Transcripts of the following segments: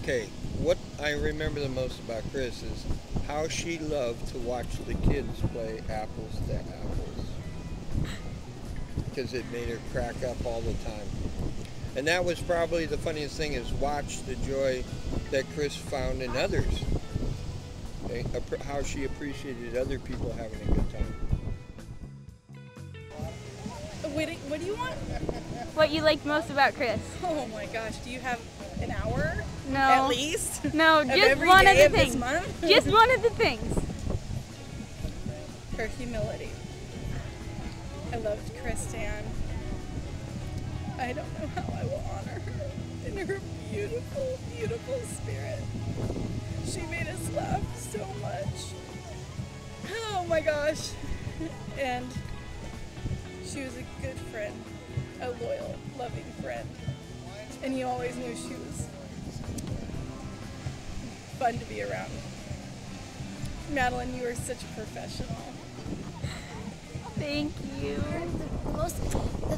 Okay, what I remember the most about Chris is how she loved to watch the kids play apples to apples. Because it made her crack up all the time. And that was probably the funniest thing, is watch the joy that Chris found in others. How she appreciated other people having a good time. What do you want? What you liked most about Chris? Oh my gosh, do you have an hour? No. At least? No, just one of the things. Just one of the things. Her humility. I loved Kristan. I don't know how I will honor her in her beautiful, beautiful spirit. She made us laugh so much. Oh my gosh. And she was a good friend, a loyal, loving friend. And you always knew she was fun to be around. Madeline, you are such a professional. Thank you.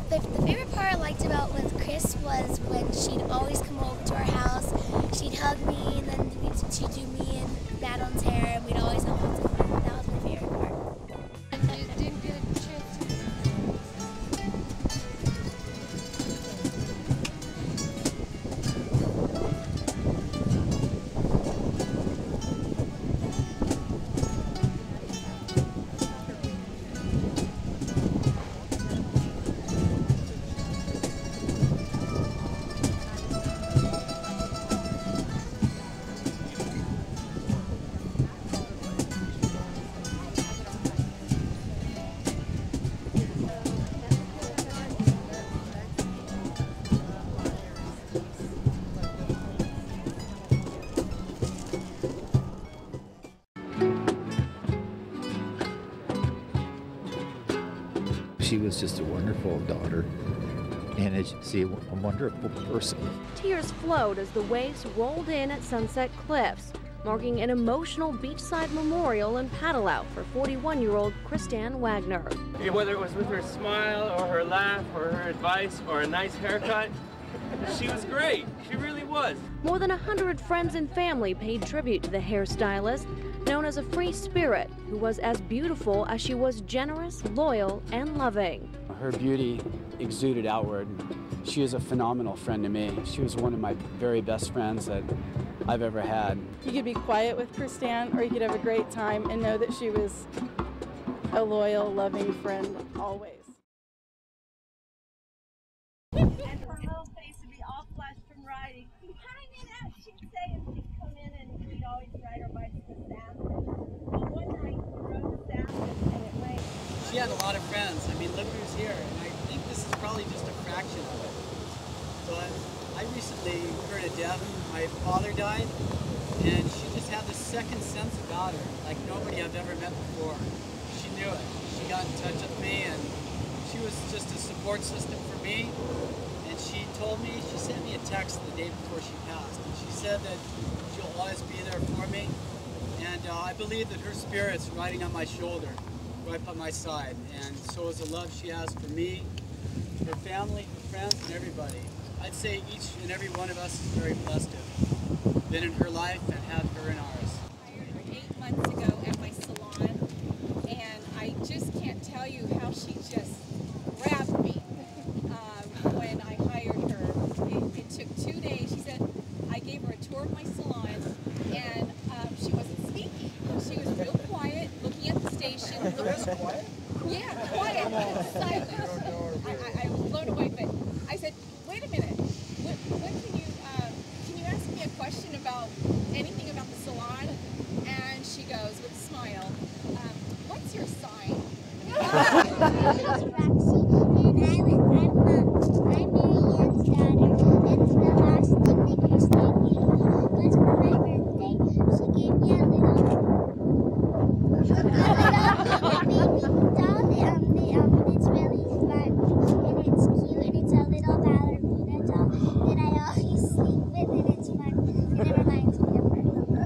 The favorite part I liked about with Chris was when she'd always come over to our house, she'd hug me, and then she'd do me and Madeline's hair, and we'd always have lots of fun. That was my favorite part. She was just a wonderful daughter, and as you see, a wonderful person. Tears flowed as the waves rolled in at Sunset Cliffs, marking an emotional beachside memorial and paddle out for 41-year-old Kristan Wagner. Whether it was with her smile or her laugh or her advice or a nice haircut, she was great. She really was. More than 100 friends and family paid tribute to the hairstylist, known as a free spirit, who was as beautiful as she was generous, loyal, and loving. Her beauty exuded outward. She is a phenomenal friend to me. She was one of my very best friends that I've ever had. You could be quiet with Kristan, or you could have a great time and know that she was a loyal, loving friend always. And her whole face would be all flushed from riding. Hi, Nina, she'd say, and she'd come in and we'd always ride our bicycles down. But one night we rode down and it rained. She had a lot of friends. I mean, look who's here. And I think this is probably just a fraction of it. So I recently heard of death. My father died, and she just had this second sense about her, like nobody I've ever met before. She knew it. She got in touch with me, and she was just a support system for me. And she told me, she sent me a text the day before she passed, and she said that she'll always be there for me. And I believe that her spirit's riding on my shoulder, right by my side. And so is the love she has for me, her family, her friends, and everybody. I'd say each and every one of us is very blessed to have been in her life and have her in ours. I hired her 8 months ago at my salon, and I just can't tell you how she just grabbed me when I hired her. It took 2 days. She said, I gave her a tour of my salon, and she wasn't speaking. She was real quiet, looking at the station. Quiet? Yeah, quiet, silent. I was blown away, but I said, wait a minute. What can you ask me a question about anything about the salon? And she goes with a smile, what's your sign?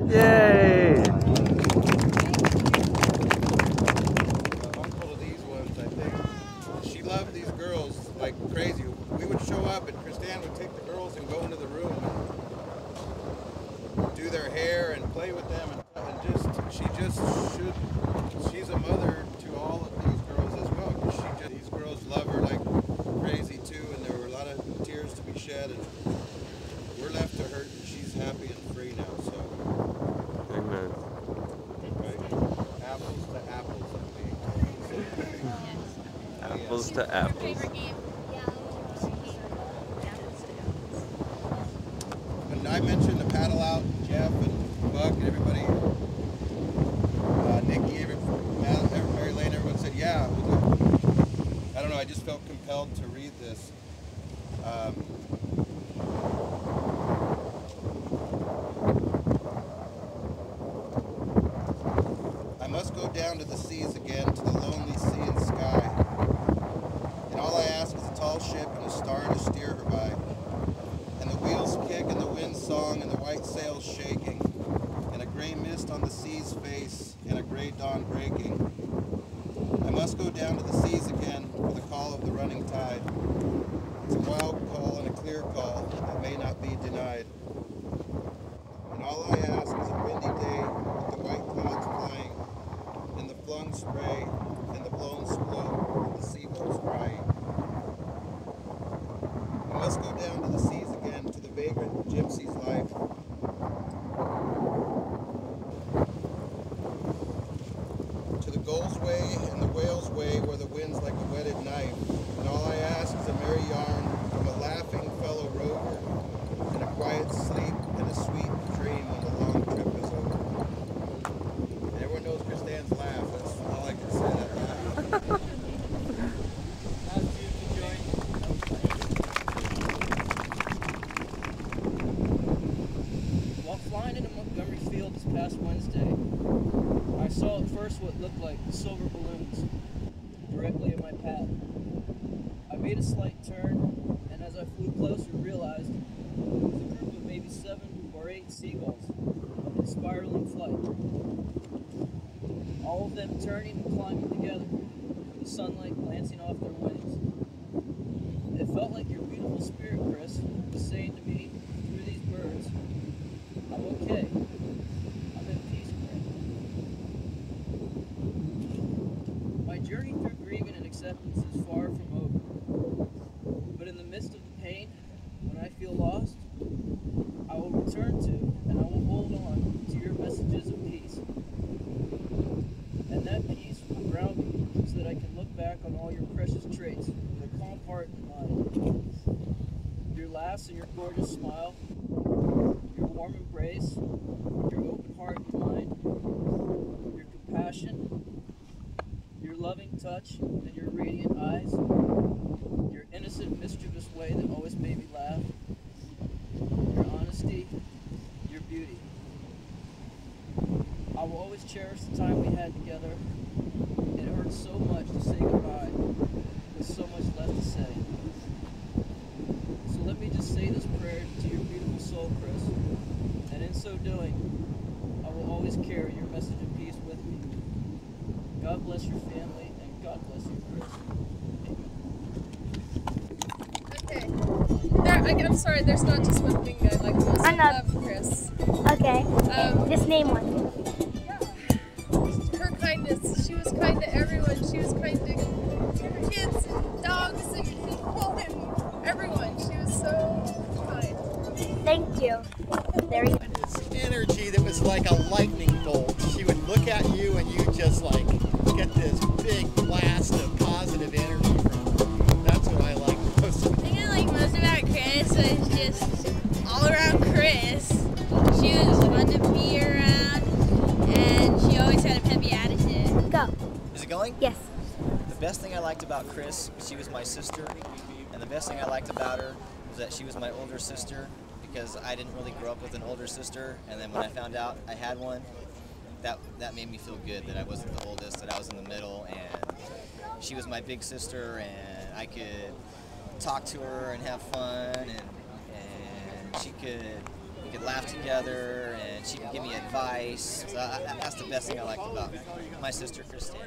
Yay! Uncle to these ones, I think. She loved these girls like crazy. We would show up and Kristan would take the girls and go into the room. do their hair and play with them, and she's a mother to all of these girls as well, because these girls love her like crazy too, and there were a lot of tears to be shed, and we're left to her, and she's happy and free now, so. Amen. Right? Apples to apples, I think. Apples to apples. And I mentioned the paddle out, Jeff and Buck and everybody, Nikki, Mary Lane, everyone said, yeah. I don't know, I just felt compelled to read this. I must go down to the seas again, to the lonely sea and sky. And all I ask is a tall ship and a star to steer her by. And the wheels kick and the wind song and the white sails shaking. And a gray mist on the sea's face and a gray dawn breaking. I must go down to the seas again for the call of the running tide. It's a wild call and a clear call that may not be denied. And all I ask is a windy day with the white clouds flying, and the flung spray, and the blown splume, and the seagulls crying. I must go down to the seas again, to the vagrant gypsy's life. To the gull's way and the whale's way, where the wind's like a whetted knife. And all I ask is a merry yarn from a laughing fellow rover, and a quiet sleep and a sweet dream when the long trip is over. And everyone knows Kristan's laugh. That's all I can say, that laugh. While flying into Montgomery Field this past Wednesday, I saw at first what looked like silver balloons directly in my path. I made a slight turn, and as I flew closer, realized it was a group of maybe 7 or 8 seagulls in spiraling flight. All of them turning and climbing together, the sunlight glancing off their wings. It felt like your beautiful spirit, Chris, was saying to me through these birds, I'm okay. I'm at peace, Chris. My journey through grieving and acceptance is far from over. But in the midst of the pain, when I feel lost, I will return to and I will hold on to your messages of peace. And that peace will ground me so that I can look back on all your precious traits with a calm heart and mind. Your laughs and your gorgeous smile, your warm embrace, your open heart and mind, your compassion, your loving touch and your radiant eyes, your innocent, mischievous way that always made me laugh, your honesty, your beauty. I will always cherish the time we had together. It hurts so much to say goodbye, with so much left to say. So let me just say this prayer to your beautiful soul, Chris, and in so doing, I will always carry your message of peace with me. God bless your family, and God bless you, Chris. Okay. I'm sorry, there's not just one thing I like most. I love Chris. Okay. Just name one. Her kindness. She was kind to everyone. She was kind to kids and dogs and people and everyone. She was so kind. Thank you. There you go. Energy that was like a lightning bolt. She would look at you and you just like get this big blast of positive energy from her. That's what I like most. The thing I like most about Chris was just all around Chris. She was fun to be around and she always had a peppy attitude. Go. Is it going? Yes. The best thing I liked about Chris, she was my sister, and the best thing I liked about her was that she was my older sister, because I didn't really grow up with an older sister, and then when I found out I had one, that made me feel good that I wasn't the oldest, that I was in the middle, and she was my big sister, and I could talk to her and have fun, and we could laugh together, and she could give me advice. So that's the best thing I liked about my sister, Kristan.